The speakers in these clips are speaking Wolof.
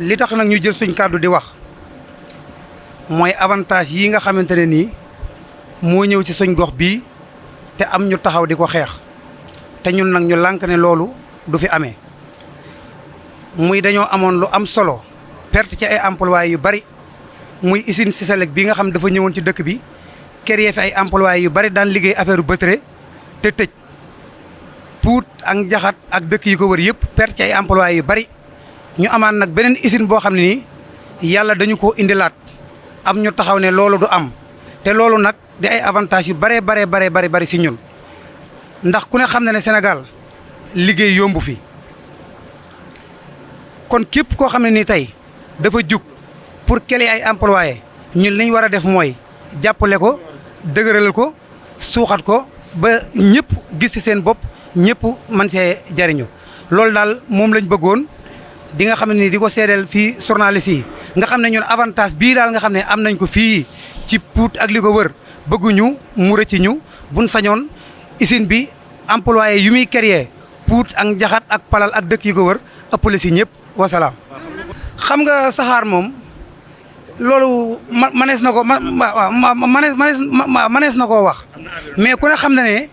li tax nag ñu jël suñ kàddu di wax mooy avantage yi nga xamante ne nii moo ñëw ci suñ gox bii te am ñu taxaw di ko xeex te ñun nag ñu lànk ne loolu du fi amee muy dañoo amoon lu am solo perte ci ay employés yu bari muy usine Sisalek bi nga xam dafa ñëwoon ci dëkk bi créer fi ay employés yu bari daan liggéey affaire bëtëre te tëj Pout ak Njaxat ak dëkk yi ko wër yëpp perte ci ay employés yu bari ñu amaan nag beneen usine boo xam ne nii yàlla dañu ko indilaat am ñu taxaw ne loolu du am te loolu nag di ay avantages yu bari si ñun ndax ku ne xam na ne Sénégal liggéey yombu fi kon képp koo xam ne ni tey dafa jug pour créer ay employés ñun li ñu war a def mooy jàppale ko dëgëral ko suuxat ko ba ñëpp gis ci seen bopp ñëpp man see jariñu loolu daal moom lañ bëggoon di nga xam ne ni di ko seedeel fii journaliste yi nga xam ne ñun avantage bii daal nga xam ne am nañ ko fii ci Pout ak li ko wër bëgguñu mu rëcc ñu buñ sañoon usine bi employé yu muy créer Pout ak Njaxat ak Palal ak dëkk yi ko wër ëppale si ñëpp wasalaam. xam nga saxaar moom loolu manees na ko manees na koo wax mais ku ne xam na ne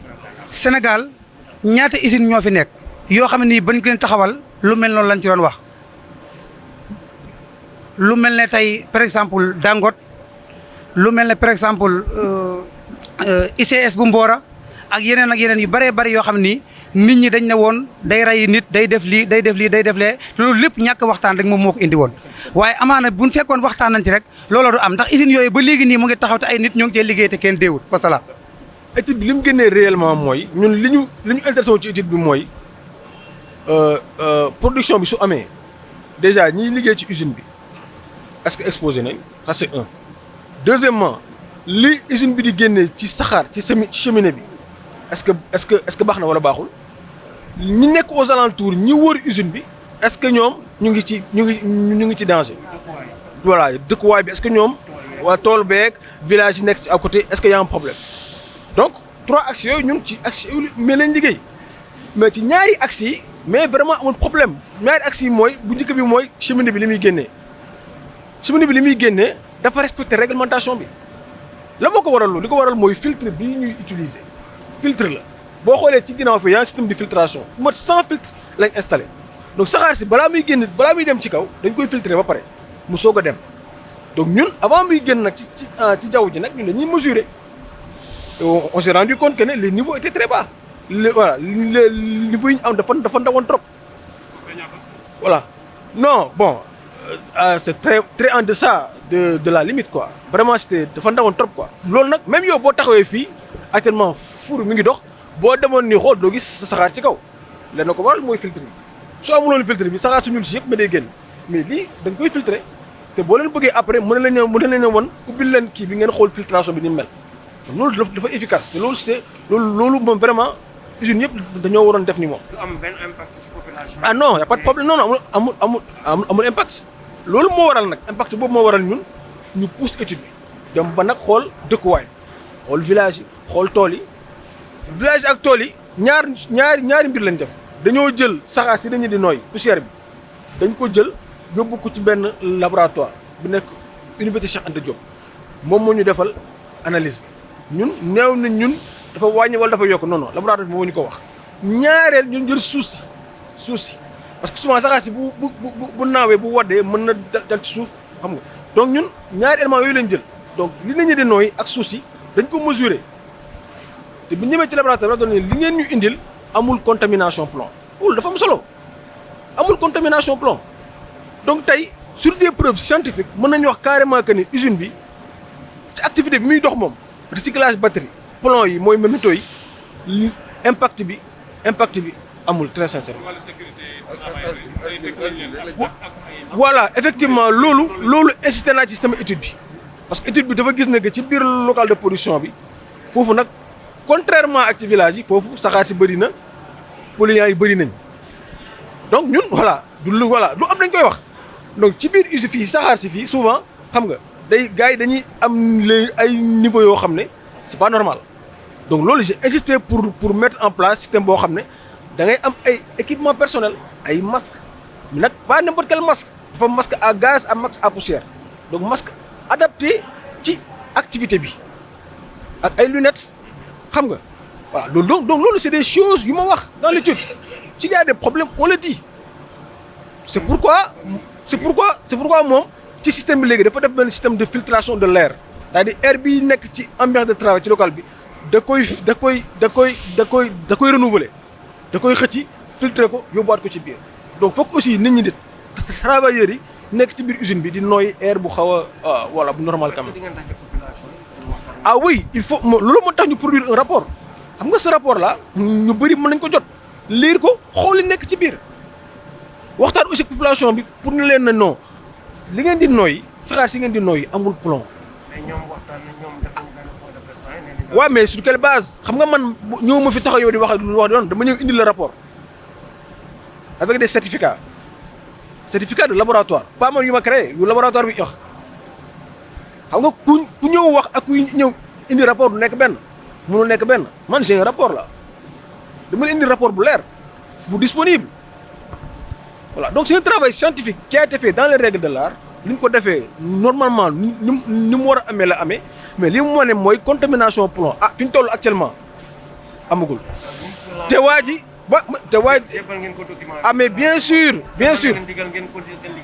Sénégal ñaata usine ñoo fi nekk yoo xam ne nii bañ ko leen taxawal lu mel noonu lañ ci doon wax lu mel ne tey par exemple Dangote lu mel ne par exemple ICS bu Mbora ak yeneen yu bëree bëri yoo xam ni nit ñi dañ ne woon day rey nit day def lii day def lii day def lee loolu lépp ñàkk waxtaan rek moom moo ko indi woon waaye amaana buñ fekkoon waxtaan nañ ci rek looloo du am ndax usines yooyu ba léegi nii mu ngi taxaw te ay nit ñoo ngi cee liggéey te kenn déewut wasalaam. étude bi li mu génnee réellement mooy ñun li ñu intéressé woon ci étude bi mooy production bi su amee déjà ñiy liggéey ci usine bi est-ce que exposé nañ ça c'est un. deuxièmement li usine bi di génnee ci saxaar ci cheminée bi est-ce que baax na wala baaxul ñi nekk aux alentours ñi wër usine bi est-ce que ñoom ñu ngi ci danger. voilà dëkkuwaay bi est-ce que ñoom waa tool beeg village yi nekk ci à côté est-ce que y a un problème donc 3 axes yooyu ñun ci axes yooyu mais lañ liggéey mais ci ñaari axes yi mais vraiment amul problème ñaari axes yi mooy bu njëkk bi mooy cheminée bi li muy génnee cheminée bi li muy génnee dafa respecter réglementation bi la moo ko waral li ko waral mooy filtre bii ñuy utiliser filtre la boo xoolee ci ginnaaw fi y a un système de filtration bu mat 100 filtres lañ installé donc saxaar si balaa muy dem ci kaw dañ koy filtrer ba pare mu soog a dem donc ñun avant muy génn nag ci jaww ji nag ñun dañuy mesurer on s'est rendu compte que ne les niveaux étaient très bas les niveaux yi ñu am dafa ndawoon trop voilà non bon c'est très en deçà de la limite quoi vraiment c'était dafa ndawoon trop quoi. loolu nag même yow boo taxawee fii actuellement four mi ngi dox boo demoon nii xool doo gis saxaar ci kaw lenn ko waral mooy filtre bi soo amuloon filtre bi saxaar su ñuul si yëpp mais day génn mais lii dañ koy filtrer te boo leen bëggee après mën na leen wan ubbil leen kii bi ngeen xool filtration bi ni mu mel loolu dafa efficace te loolu moom vraiment usines yëpp dañoo waroon def ni moom. du am benn impact ci population. ah non y a pas de problème non amul impact loolu moo waral nag impact boobu moo waral ñun ñu pousse étude bi dem ba nag xool dëkkuwaay xool village yi xool tool yi village ak tool yi ñaari mbir lañ def dañoo jël saxaar si dañu di nooy poussière bi dañ ko jël yóbbu ko ci benn laboratoire bu nekk université Cheikh Anta Diop moom moo ñu defal analyse bi ñun néew nañ ñun dafa wàññi wala dafa yokk non laboratoire bi moo ñu ko wax ñaareel ñun jël suuf si parce que souvent saxaar si bu naawee bu waddee mën na dal ci suuf xam nga donc ñun ñaari éléments yooyu lañ jël donc li nañu di nooy ak suuf si dañ ko mesurer te bu ñëwee ci laboratoire bi li ngeen ñu indil amul contamination plomb loolu dafa am solo amul contamination plomb donc tey sur des preuves scientifiques mën nañu wax carrément que ni usine bi ci activité bi muy dox moom recyclage batterie plomb yi mooy métaux yi impact bi amul très sincèrement. voilà effectivement loolu insisté naa ci sama étude bi parce que étude bi dafa gis ne que ci biir local de production bi foofu nag contrairement ak ci village yi foofu saxaar si bëri na polluants yi bëri nañ donc ñun lu am dañ koy wax donc ci biir usine fii saxaar si fii souvent xam nga gars yi dañuy am ay niveau yoo xam ne c'est pas normal donc loolu j'ai insisté pour mettre en place système boo xam ne da ngay am ay équipement personnel ay masques nag pas n'importe quel masque dafa am masque à gaz ak masque à poussière donc masque adapté ci activité bi ak ay lunettes xam nga voilà donc loolu c'est des choses yu ma wax dans l'étude s'il y a des problèmes on le dit c'est pourquoi moom ci système bi léegi dafa def benn système de filtration de l'air c'est-à-dire air bi nekk ci ambiance de travail ci local bi da koy renouveler da koy xëcc filtrer ko yóbbuwaat ko ci biir donc foog aussi nit ñi di travailleurs yi nekk ci biir usine bi di nooy air bu xaw a voilà bu normal quand même. Ah oui il faut loolu moo tax ñu produire un rapport xam nga ce rapport là ñu bëri mën nañ ko jot lire ko xool li nekk ci biir waxtaan aussi population bi pour ne leen na non li ngeen di nooy saxaar si ngeen di nooy amul plomb. waaw mais sur quelle base xam nga man ñëw ma fi taxaw yow di wax lu wax doon dama ñëw indi le rapport avec des certificats de laboratoire pas man yu ma créé yu laboratoire bi wax xam nga ku ñëw wax ak ku ñëw indi rapport du nekk benn mënul nekk benn man j'ai un rapport là dama indi rapport bu leer bu disponible voilà donc c'est un travail scientifique qui a été fait dans les règles de l'art li ñu ko defee normalement ni mu war a amee la amee mais li mu wane mooy contamination plomb fi ñu toll actuellement amagul te waa ji mais bien sûr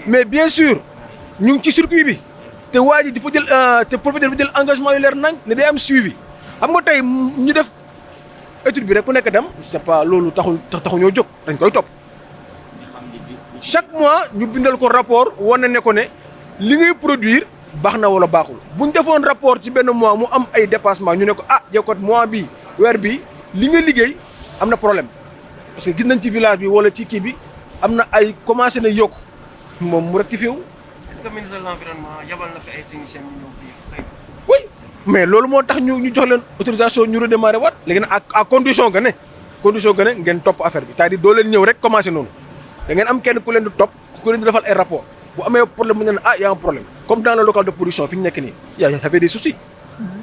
mais bien sûr ñu ngi ci circuit bi te waa ji dafa jël te propriétaire bi jël engagement yu leer nañ ne day am suivi xam nga tey ñu def étude bi rek ku nekk dem c'est pas loolu taxu ñoo jóg dañ koy topp chaque mois ñu bindal ko rapport wane ne ko ne li ngay produire baax na wala baaxul bu ñu defoon rapport ci benn mois mu am ay dépassement ñu ne ko yow kat mois bi weer bi li nga liggéey am na problème parce que gis nañ ci village bi wala ci kii bi am na ay commencé na yokku moom mu rectifié wu. Est-ce que ministre de l'environnement yabal na fi ay techniciens ñu ñëw fii saytu. oui mais loolu moo tax ñu jox leen autorisation ñu redémarrer waat léegi nag à condition que ne ngeen topp affaire bi c'est-à-dire doo leen ñëw rek commencé noonu da ngeen am kenn ku leen di topp ku leen di defal ay rapport bu amee problème mu ne y a un problème comme dans le local de production fi ñu nekk nii y avait des soucis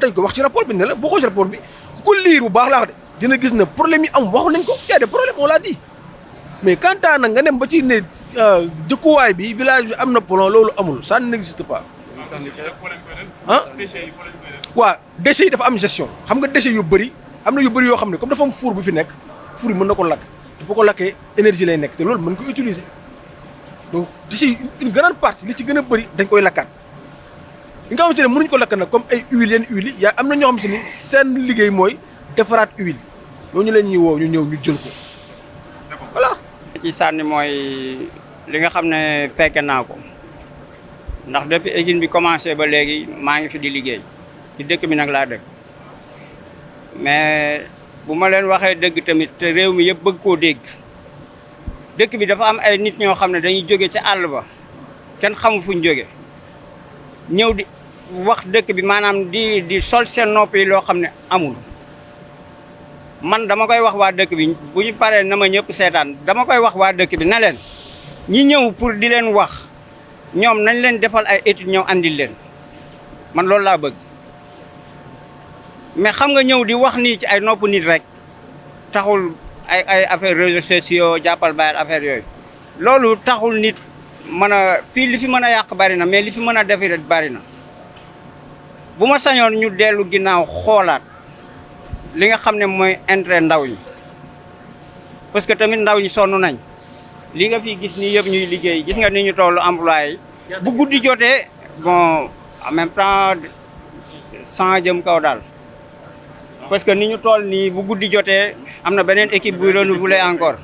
dañ ko wax ci rapport bi ne la boo xoo ci rapport bi ku ko liir bu baax laa wax de dina gis ne problème yi am waxu nañ ko y a des problèmes on l'a dit mais quant à nag nga dem ba ci ne dëkkuwaay bi village bi am na plomb loolu amul ça n'existe pas waaw déchets yi dafa am gestion xam nga déchets yu bëri am na yu bëri yoo xam ne comme dafa am four bu fi nekk four yi mën na ko lakk te bu ko lakkee énergie lay nekk te loolu mën ko utiliser donc déchets yi une grande partie li ci gën a bëri dañ koy lakkaat li nga xamante ne mënuñ ko lakk nag comme ay huile yenn huile yi am na ñoo xamante ni seen liggéey mooy defaraat huile ñooñu leen ñuy woo ñu ñëw ñu jël ko voilà. ci sànni mooy li nga xam ne fekke naa ko ndax depuis usine bi commencé ba léegi maa ngi fi di liggéey ci dëkk bi nag laa dëkk mais bu ma leen waxee dëgg tamit te réew mi yëpp bëgg koo dégg dëkk bi dafa am ay nit ñoo xam ne dañuy jóge ci àll ba kenn xamul fu ñu jóge ñëw di wax dëkk bi maanaam di sol seen nopp yi loo xam ne amul man dama koy wax waa dëkk bi bu ñu paree na ma ñëpp seetaan dama koy wax waa dëkk bi ne leen ñi ñëw pour di leen wax ñoom nañ leen defal ay études ñëw andil leen man loolu laa bëgg mais xam nga ñëw di wax nii ci ay nopp nit rek taxul ay affaire réseaux sociaux jàppal bàyyil affaire yooyu loolu taxul nit mën a fii li fi mën a yàq bari na mais li fi mën a defar bari na bu ma sañoon ñu dellu ginnaaw xoolaat li nga xam ne mooy intérêt ndaw ñi parce que tamit ndaw ñi sonn nañ li nga fi gis nii yëpp ñuy liggéey gis nga ni ñu tollu employé yi bu guddi jotee bon en même temps 100 jëm kaw daal parce que ni ñu toll nii bu guddi jotee am na beneen équipe buy renouveler encore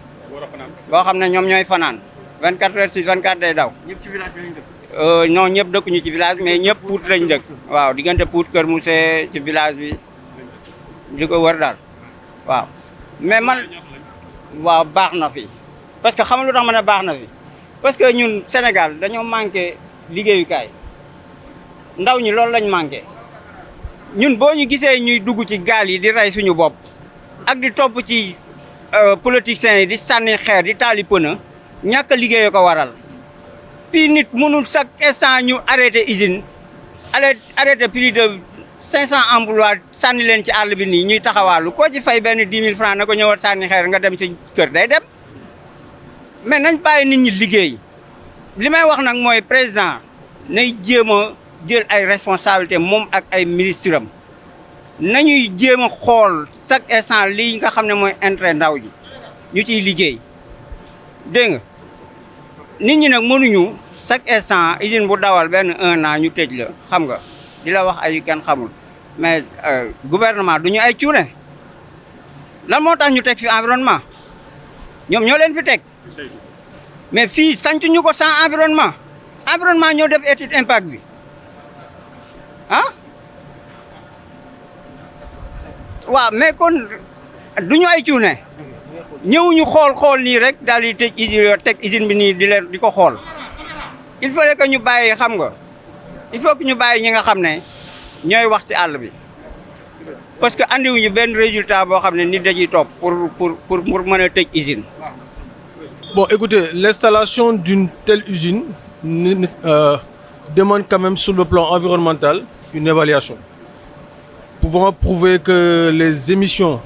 boo xam ne ñoom ñooy fanaan 24 heures sur 24 day daw. ñëpp ci village bi lañ dëkk. non ñëpp dëkkuñu ci village mais ñëpp Pout lañ dëkk. waaw diggante Pout Kër Mousse ci village bi di ko wër daal waaw mais man waaw baax na fi parce que xam nga lu tax ma ne baax na fi parce que ñun Sénégal dañoo manqué liggéeyukaay ndaw ñi loolu lañ manqué ñun boo ñu gisee ñuy dugg ci gaal yi di rey suñu bopp ak di topp ci politiciens yi di sànni xeer di taali pëna ñàkk a liggéey ko waral puis nit mënul chaque instant ñu arrêté usine arrêté plus de 500 emplois sànni leen ci àll bi nii ñuy taxawaalu koo ci fay benn 10 000 francs na ko ñëwal sànni xeer nga dem ci kër day dem mais nañ bàyyi nit ñi liggéey li may wax nag mooy président nay jéem a jël ay responsabilités moom ak ay ministres am nañuy jéem a xool chaque instant lii nga xam ne mooy intérêt ndaw ji ñu ciy liggéey dégg nga nit ñi nag mënuñu chaque instant usine bu dawal benn 1 an ñu tëj la xam nga di la wax ay kenn xamul mais gouvernement du ñu ay cuune lan moo tax ñu teg fi environnement ñoom ñoo leen fi teg mais fii sanc ñu ko sans environnement ñoo def étude impact bi ah waaw mais kon du ñu ay cuune ñëwuñu xool nii rek daal di tëj usine teg usine bi nii di ko xool il fallait que ñu bàyyi xam nga il faut que ñu bàyyi ñi nga xam ne ñooy wax ci àll bi parce que andiwuñu benn résultat boo xam ne nit dañuy topp pour mën a tëj usine. Bon, écoutez, l'installation d'une telle usine demande quand même sur le plan environnemental une évaluation. Pouvant prouver que les émissions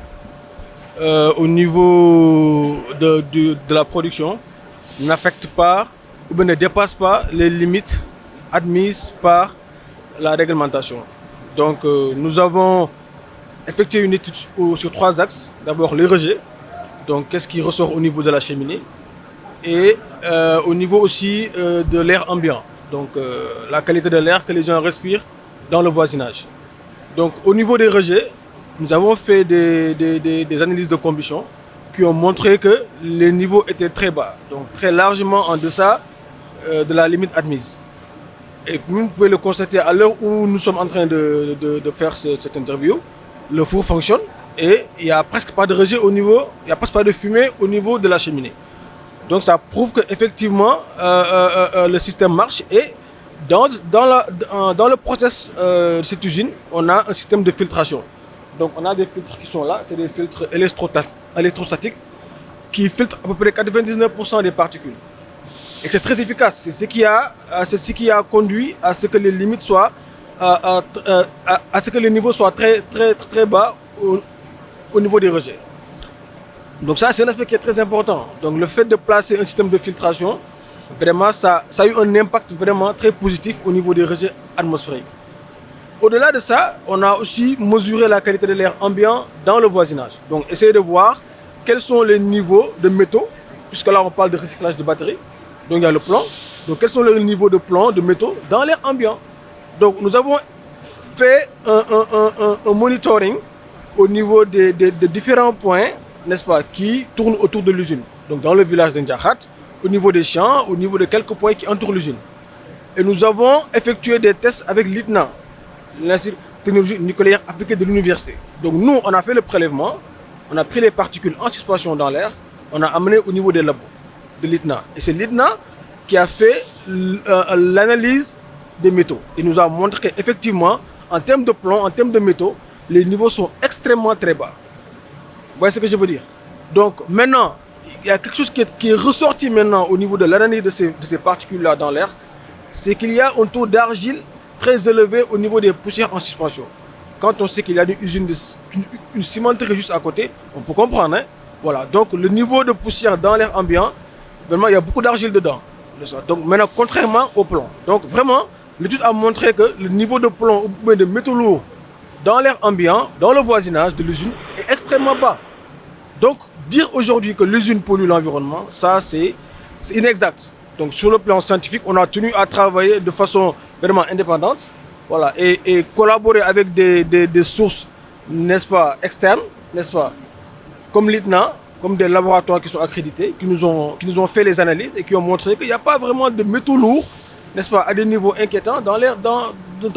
au niveau de la production n'affectent pas ou bien ne dépassent pas les limites admises par la réglementation. Donc nous avons effectué une étude sur 3 axes. D'abord les rejets, donc qu'est-ce qui ressort au niveau de la cheminée, et au niveau aussi de l'air ambiant, donc la qualité de l'air que les gens respirent dans le voisinage. Donc au niveau des rejets, nous avons fait des analyses de combustion qui ont montré que les niveaux étaient très bas, donc très largement en deçà de la limite admise. Et vous pouvez le constater à l'heure où nous sommes en train de faire cette interview, le four fonctionne et il n'y a presque pas de rejet au niveau, il n'y a presque pas de fumée au niveau de la cheminée. Donc ça prouve qu'effectivement le système marche, et dans le process de cette usine, on a un système de filtration. Donc on a des filtres qui sont là, c'est des filtres électrostatiques qui filtrent à peu près 99% des particules. Et c'est très efficace, c'est ce qui a conduit à ce que les limites soient, à ce que les niveaux soient très bas au niveau des rejets. Donc ça, c'est un aspect qui est très important. Donc le fait de placer un système de filtration, vraiment, ça a eu un impact vraiment très positif au niveau des rejets atmosphériques. Au-delà de ça, on a aussi mesuré la qualité de l'air ambiant dans le voisinage. Donc essayer de voir quels sont les niveaux de métaux, puisque là on parle de recyclage de batteries. Donc il y a le plomb. Donc quels sont les niveaux de plomb, de métaux dans l'air ambiant. Donc nous avons fait un monitoring au niveau des différents points, n'est-ce pas, qui tournent autour de l'usine. Donc dans le village d'Indjahat, au niveau des champs, au niveau de quelques points qui entourent l'usine. Et nous avons effectué des tests avec l'ITNA, l'Institut de technologie nucléaire appliquée de l'université. Donc nous, on a fait le prélèvement, on a pris les particules en suspension dans l'air, on a amené au niveau des labos de l'ITNA. Et c'est l'ITNA qui a fait l'analyse des métaux. Il nous a montré qu'effectivement, en termes de plomb, en termes de métaux, les niveaux sont extrêmement très bas. Vous voyez ce que je veux dire? Donc maintenant, il y a quelque chose qui est ressorti maintenant au niveau de l'analyse de ces particules-là dans l'air, c'est qu'il y a un taux d'argile très élevé au niveau des poussières en suspension. Quand on sait qu'il y a une cimenterie juste à côté, on peut comprendre. Hein? Voilà. Donc le niveau de poussière dans l'air ambiant, vraiment, il y a beaucoup d'argile dedans. Donc maintenant, contrairement au plomb. Donc vraiment, l'étude a montré que le niveau de plomb ou de métaux lourds dans l'air ambiant, dans le voisinage de l'usine, est extrêmement bas. Donc dire aujourd'hui que l'usine pollue l'environnement, ça c'est inexact. Donc sur le plan scientifique, on a tenu à travailler de façon vraiment indépendante, voilà, et collaborer avec des sources, n'est-ce pas, externes, n'est-ce pas, comme l'ITNA, comme des laboratoires qui sont accrédités, qui nous ont fait les analyses et qui ont montré qu'il n'y a pas vraiment de métaux lourds, n'est-ce pas, à des niveaux inquiétants dans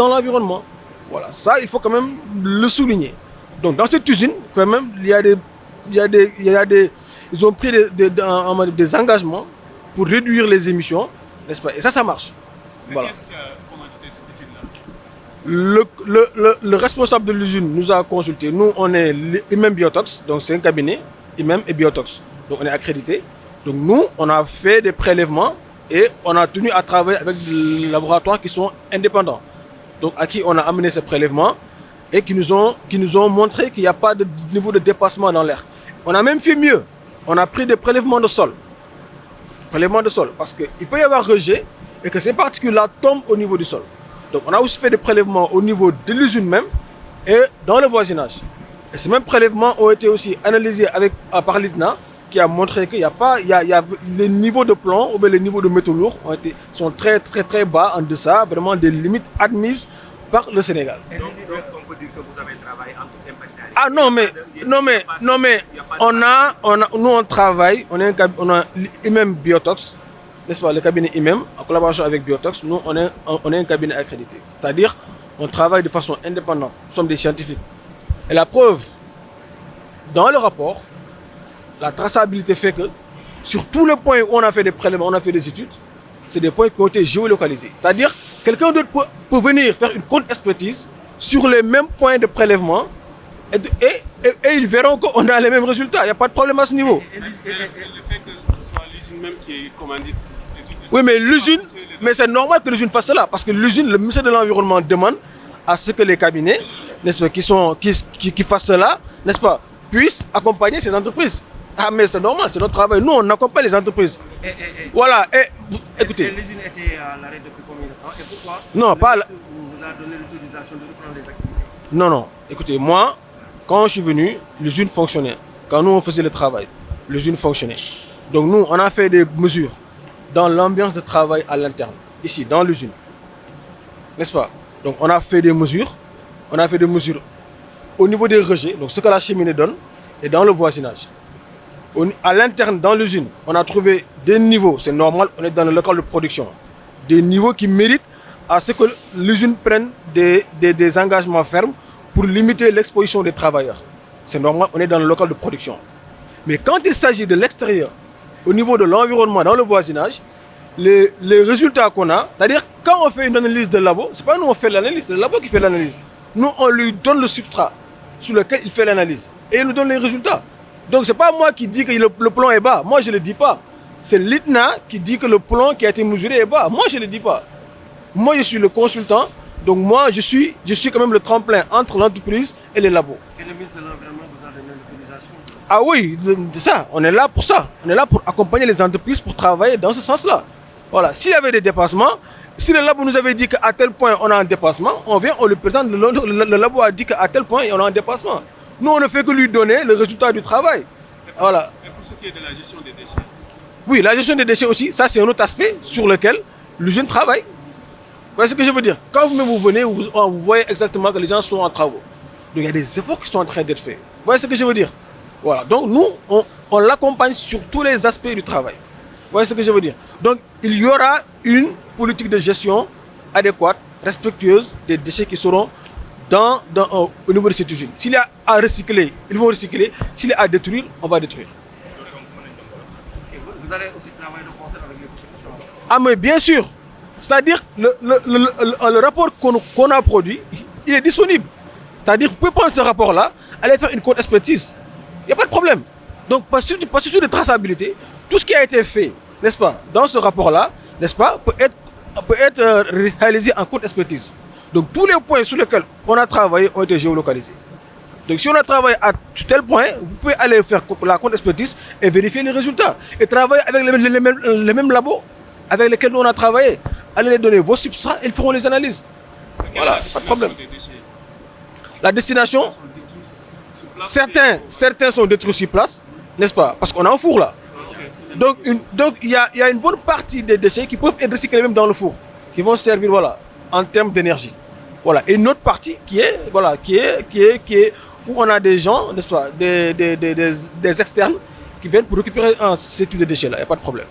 l'environnement. Voilà, ça il faut quand même le souligner. Donc dans cette usine, quand même, ils ont pris des engagements pour réduire les émissions, n'est-ce pas? Et ça marche. Voilà. Qu'est-ce qui a commandité cette étude-là? Le responsable de l'usine nous a consulté. Nous, on est IMEM Biotox, donc c'est un cabinet, IMEM et Biotox. Donc on est accrédité. Donc nous, on a fait des prélèvements et on a tenu à travailler avec des laboratoires qui sont indépendants. Donc à qui on a amené ces prélèvements et qui nous ont montré qu'il n'y a pas de niveau de dépassement dans l'air. On a même fait mieux. On a pris des prélèvements de sol. prélèvement de sol, parce qu'il peut y avoir rejet et que ces particules-là tombent au niveau du sol. Donc on a aussi fait des prélèvements au niveau de l'usine même et dans le voisinage. Et ces mêmes prélèvements ont été aussi analysés par l'ITNA, qui a montré qu'il y a les niveaux de plomb ou bien les niveaux de métaux lourds sont très très très bas en deçà vraiment des limites admises par le Sénégal. Donc, on peut dire que vous avez travaillé en toute impartialité. Ah non mais nous on travaille, on a IMEM Biotox, n'est-ce pas, le cabinet IMEM en collaboration avec Biotox, nous on est un cabinet accrédité. C'est-à-dire on travaille de façon indépendante, nous sommes des scientifiques. Et la preuve, dans le rapport, la traçabilité fait que sur tous les points où on a fait des prélèvements, on a fait des études, c'est des points qui ont été géolocalisés. C'est-à-dire quelqu'un d'autre peut venir faire une contre-expertise sur les mêmes points de prélèvement et ils verront qu'on a les mêmes résultats. Il n'y a pas de problème à ce niveau. Le fait que ce soit l'usine même qui est commandite. Oui, mais l'usine, mais c'est normal que l'usine fasse cela, parce que l'usine, le ministère de l'Environnement demande à ce que les cabinets, n'est-ce pas, qui fassent cela, n'est-ce pas, puissent accompagner ces entreprises. Ah, mais c'est normal, c'est notre travail. Nous, on accompagne les entreprises. Voilà, écoutez. L'usine était à l'arrêt depuis combien de temps et pourquoi Non, pas là. vous a donné l'autorisation de reprendre les activités? Non, écoutez, moi, quand je suis venu, l'usine fonctionnait. Quand nous, on faisait le travail, l'usine fonctionnait. Donc nous, on a fait des mesures dans l'ambiance de travail à l'interne, ici, dans l'usine. N'est-ce pas? Donc on a fait des mesures. On a fait des mesures au niveau des rejets, donc ce que la cheminée donne, et dans le voisinage. À l'interne, dans l'usine, on a trouvé des niveaux, c'est normal, on est dans le local de production, des niveaux qui méritent à ce que l'usine prenne des engagements fermes pour limiter l'exposition des travailleurs. C'est normal, on est dans le local de production. Mais quand il s'agit de l'extérieur, au niveau de l'environnement, dans le voisinage, les résultats qu'on a, c'est-à-dire quand on fait une analyse de labo, ce n'est pas nous on fait l'analyse, c'est le labo qui fait l'analyse. Nous, on lui donne le substrat sur lequel il fait l'analyse et il nous donne les résultats. Donc, ce n'est pas moi qui dis que le plomb est bas. Moi, je ne le dis pas. C'est l'ITNA qui dit que le plomb qui a été mesuré est bas. Moi, je ne le dis pas. Moi, je suis le consultant. Donc, moi, je suis quand même le tremplin entre l'entreprise et les labos. Et le ministre de l'Environnement vous a donné l'autorisation? Ah oui, c'est ça. On est là pour ça. On est là pour accompagner les entreprises pour travailler dans ce sens-là. Voilà. S'il y avait des dépassements, si le labo nous avait dit qu'à tel point on a un dépassement, on vient, on lui présente, le labo a dit qu'à tel point on a un dépassement. Nous, on ne fait que lui donner le résultat du travail. Voilà. Et pour ce qui est de la gestion des déchets? Oui, la gestion des déchets aussi, ça c'est un autre aspect sur lequel l'usine travaille. Vous voyez ce que je veux dire? Quand vous venez, vous voyez exactement que les gens sont en travaux. Donc il y a des efforts qui sont en train d'être faits. Vous voyez ce que je veux dire? Voilà. Donc nous, on l'accompagne sur tous les aspects du travail. Vous voyez ce que je veux dire? Donc il y aura une politique de gestion adéquate, respectueuse des déchets qui seront au niveau de cette usine. S'il y a à recycler, ils vont recycler. S'il y a à détruire, on va détruire. Et vous allez aussi travailler de concert avec les populations? Ah mais bien sûr. C'est-à-dire le rapport qu'on a produit, il est disponible. C'est-à-dire vous pouvez prendre ce rapport-là, aller faire une contre-expertise. Il n'y a pas de problème. Donc par souci de traçabilité, tout ce qui a été fait, n'est-ce pas, dans ce rapport-là, n'est-ce pas, peut être réalisé en contre-expertise. Donc tous les points sur lesquels on a travaillé ont été géolocalisés. Donc si on a travaillé à tel point, vous pouvez aller faire la contre-expertise et vérifier les résultats. Et travailler avec les mêmes labos avec lesquels on a travaillé. Allez les donner vos substrats, ils feront les analyses. Voilà, pas de problème. La destination, certains sont détruits sur place, n'est-ce pas? Parce qu'on a un four là. Donc il y a une bonne partie des déchets qui peuvent être recyclés même dans le four, qui vont servir, voilà, en termes d'énergie. Voilà. Et une autre partie qui est où on a des gens, n'est-ce pas, des externes qui viennent pour récupérer ce type de déchets là. Il n'y a pas de problème.